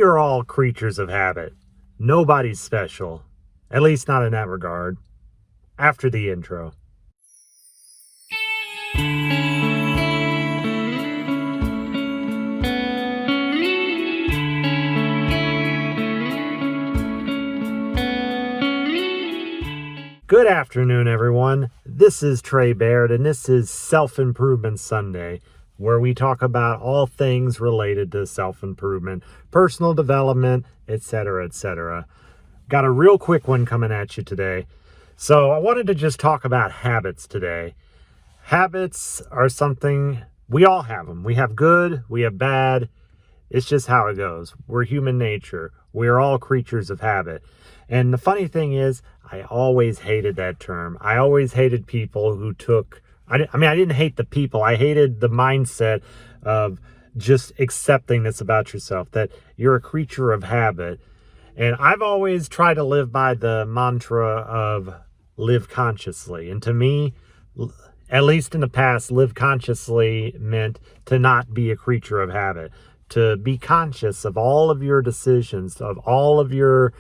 are all creatures of habit. Nobody's special. At least not in that regard. After the intro. Good afternoon, everyone. This is Trey Baird, and this is Self-Improvement Sunday, where we talk about all things related to self-improvement, personal development, etc., etc. Got a real quick one coming at you today. So I wanted to just talk about habits today. Habits are something, we all have them. We have good, we have bad. It's just how it goes. We're human nature. We're all creatures of habit. And the funny thing is, I always hated that term. I always hated people who took, I didn't hate the people. I hated the mindset of just accepting this about yourself, that you're a creature of habit. And I've always tried to live by the mantra of live consciously. And to me, at least in the past, live consciously meant to not be a creature of habit, to be conscious of all of your decisions, of all of your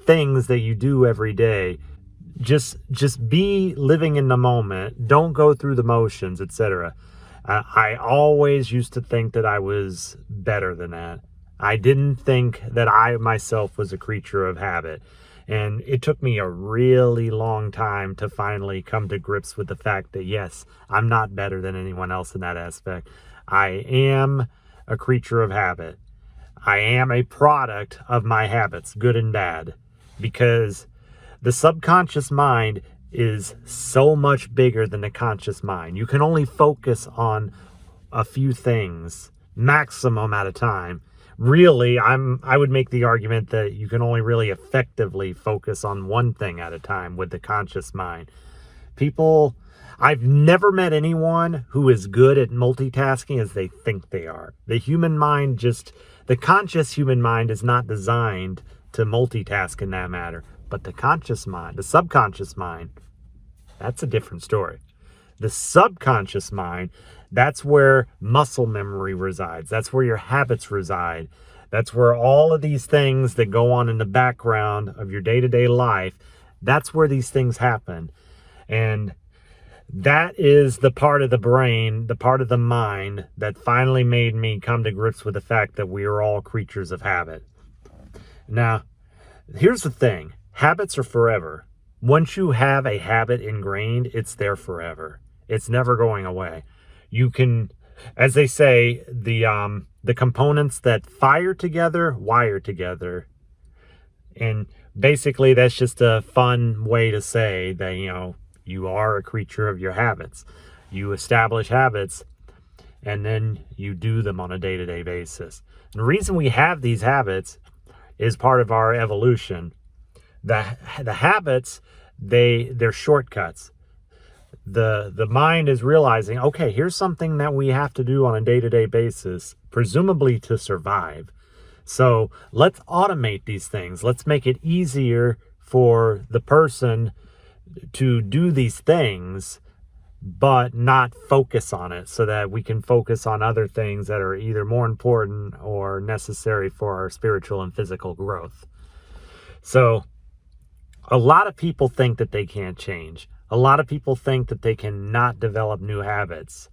things that you do every day. Just be living in the moment. Don't go through the motions, etc. I always used to think that I was better than that. I didn't think that I myself was a creature of habit. And it took me a really long time to finally come to grips with the fact that, yes, I'm not better than anyone else in that aspect. I am a creature of habit. I am a product of my habits, good and bad, because the subconscious mind is so much bigger than the conscious mind. You can only focus on a few things, maximum at a time. Really, I would make the argument that you can only really effectively focus on one thing at a time with the conscious mind. I've never met anyone who is good at multitasking as they think they are. The conscious human mind is not designed to multitask in that matter. But the conscious mind, the subconscious mind, that's a different story. The subconscious mind, that's where muscle memory resides. That's where your habits reside. That's where all of these things that go on in the background of your day-to-day life, that's where these things happen. And that is the part of the brain, the part of the mind that finally made me come to grips with the fact that we are all creatures of habit. Now, here's the thing. Habits are forever. Once you have a habit ingrained, it's there forever. It's never going away. You can, as they say, the components that fire together, wire together. And basically, that's just a fun way to say that, you are a creature of your habits. You establish habits, and then you do them on a day-to-day basis. And the reason we have these habits is part of our evolution. The habits, they're shortcuts. The mind is realizing, okay, here's something that we have to do on a day-to-day basis, presumably to survive. So let's automate these things. Let's make it easier for the person to do these things, but not focus on it, so that we can focus on other things that are either more important or necessary for our spiritual and physical growth. So a lot of people think that they can't change. A lot of people think that they cannot develop new habits.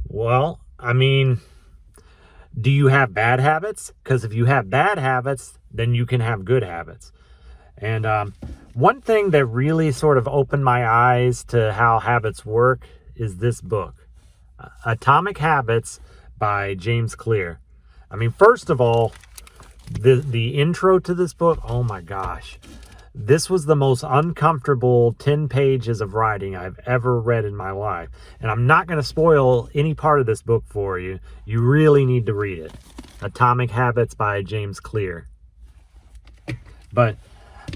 Well, do you have bad habits? Because if you have bad habits, then you can have good habits. And one thing that really sort of opened my eyes to how habits work is this book, Atomic Habits by James Clear. First of all, the intro to this book, oh my gosh. This was the most uncomfortable 10 pages of writing I've ever read in my life. And I'm not going to spoil any part of this book for you. You really need to read it. Atomic Habits by James Clear. But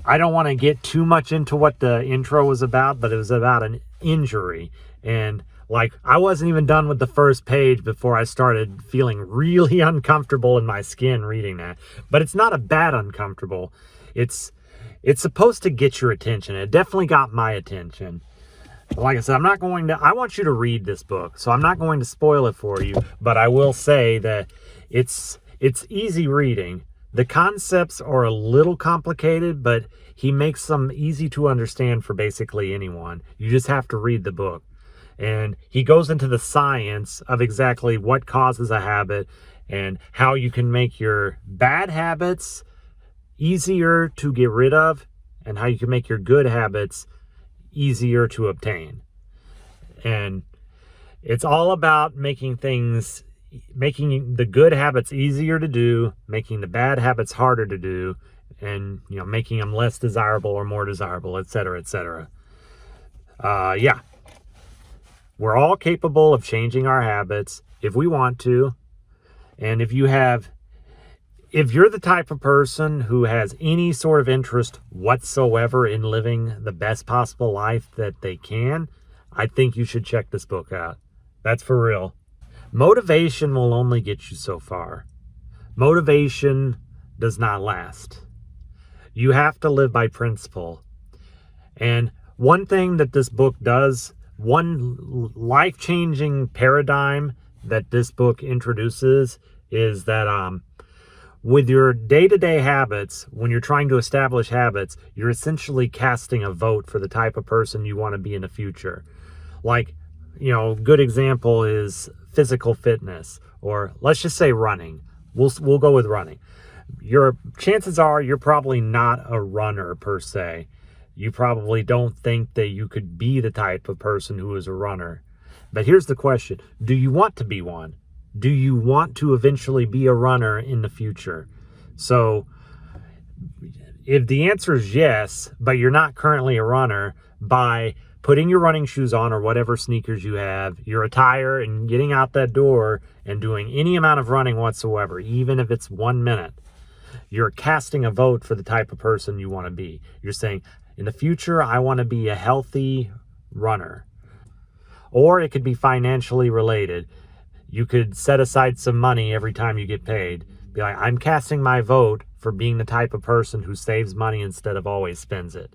I don't want to get too much into what the intro was about, but it was about an injury. And I wasn't even done with the first page before I started feeling really uncomfortable in my skin reading that. But it's not a bad uncomfortable. It's supposed to get your attention. It definitely got my attention. Like I said, I want you to read this book, so I'm not going to spoil it for you, but I will say that it's easy reading. The concepts are a little complicated, but he makes them easy to understand for basically anyone. You just have to read the book. And he goes into the science of exactly what causes a habit and how you can make your bad habits easier to get rid of and how you can make your good habits easier to obtain. And it's all about making the good habits easier to do, making the bad habits harder to do, and making them less desirable or more desirable, etc., etc. Yeah. We're all capable of changing our habits if we want to. And if you're the type of person who has any sort of interest whatsoever in living the best possible life that they can, I think you should check this book out. That's for real. Motivation will only get you so far. Motivation does not last. You have to live by principle. And one thing that this book does, one life-changing paradigm that this book introduces is that with your day-to-day habits, when you're trying to establish habits, you're essentially casting a vote for the type of person you want to be in the future. Like, good example is physical fitness, or let's just say running. We'll go with running. Your chances are you're probably not a runner per se. You probably don't think that you could be the type of person who is a runner. But here's the question. Do you want to be one? Do you want to eventually be a runner in the future? So if the answer is yes, but you're not currently a runner, by putting your running shoes on or whatever sneakers you have, your attire, and getting out that door and doing any amount of running whatsoever, even if it's 1 minute, you're casting a vote for the type of person you want to be. You're saying, in the future, I want to be a healthy runner. Or it could be financially related. You could set aside some money every time you get paid. Be like, I'm casting my vote for being the type of person who saves money instead of always spends it.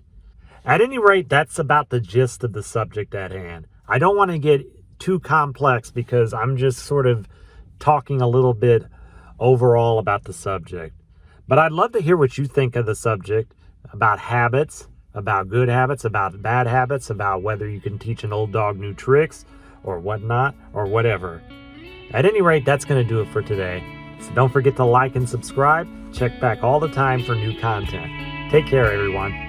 At any rate, that's about the gist of the subject at hand. I don't want to get too complex because I'm just sort of talking a little bit overall about the subject. But I'd love to hear what you think of the subject, about habits, about good habits, about bad habits, about whether you can teach an old dog new tricks or whatnot or whatever. At any rate, that's going to do it for today. So don't forget to like and subscribe. Check back all the time for new content. Take care, everyone.